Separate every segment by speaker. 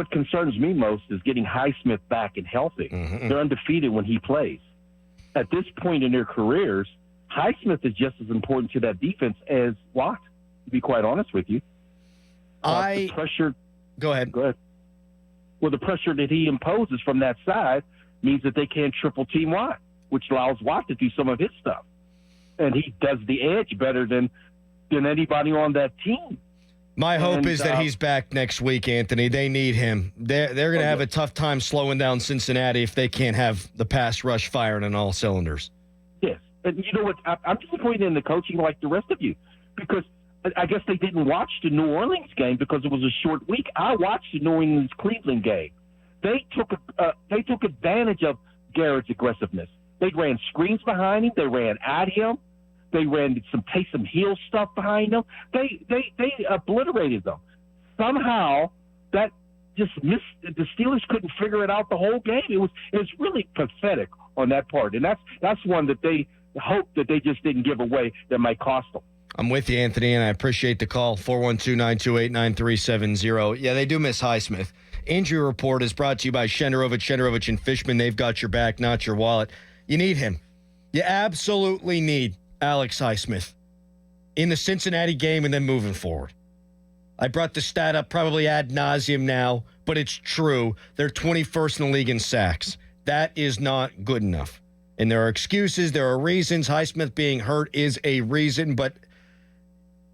Speaker 1: What concerns me most is getting Highsmith back and healthy.
Speaker 2: Mm-hmm.
Speaker 1: They're undefeated when he plays. At this point in their careers, Highsmith is just as important to that defense as Watt, to be quite honest with you. The pressure.
Speaker 2: Go ahead.
Speaker 1: Well, the pressure that he imposes from that side means that they can't triple team Watt, which allows Watt to do some of his stuff. And he does the edge better than anybody on that team.
Speaker 2: My hope is that he's back next week, Anthony. They need him. They're going to have a tough time slowing down Cincinnati if they can't have the pass rush firing on all cylinders.
Speaker 1: Yes. And you know what? I'm disappointed in the coaching like the rest of you, because I guess they didn't watch the New Orleans game because it was a short week. I watched the New Orleans-Cleveland game. They took advantage of Garrett's aggressiveness. They ran screens behind him. They ran at him. They ran some Taysom Hill stuff behind them. They obliterated them. Somehow that just missed. The Steelers couldn't figure it out the whole game. It was really pathetic on that part, and that's one that they hope that they just didn't give away that might cost them.
Speaker 2: I'm with you, Anthony, and I appreciate the call. 412-928-9370. Yeah, they do miss Highsmith. Injury report is brought to you by Shenderovich and Fishman. They've got your back, not your wallet. You need him. You absolutely need Alex Highsmith in the Cincinnati game and then moving forward. I brought the stat up probably ad nauseum now, but it's true. They're 21st in the league in sacks. That is not good enough. And there are excuses. There are reasons. Highsmith being hurt is a reason, but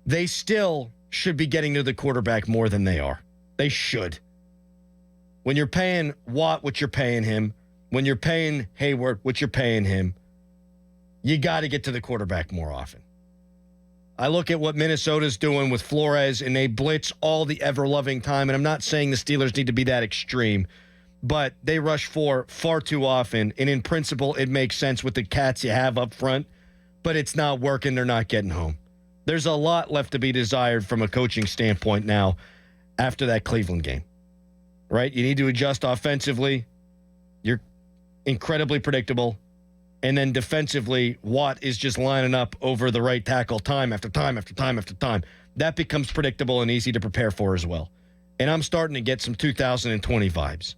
Speaker 2: they still should be getting to the quarterback more than they are. They should. When you're paying Watt what you're paying him, when you're paying Hayward what you're paying him, you got to get to the quarterback more often. I look at what Minnesota's doing with Flores, and they blitz all the ever-loving time. And I'm not saying the Steelers need to be that extreme, but they rush far too often. And in principle, it makes sense with the cats you have up front, but it's not working. They're not getting home. There's a lot left to be desired from a coaching standpoint now after that Cleveland game, right? You need to adjust offensively. You're incredibly predictable. And then defensively, Watt is just lining up over the right tackle time after time after time after time. That becomes predictable and easy to prepare for as well. And I'm starting to get some 2020 vibes.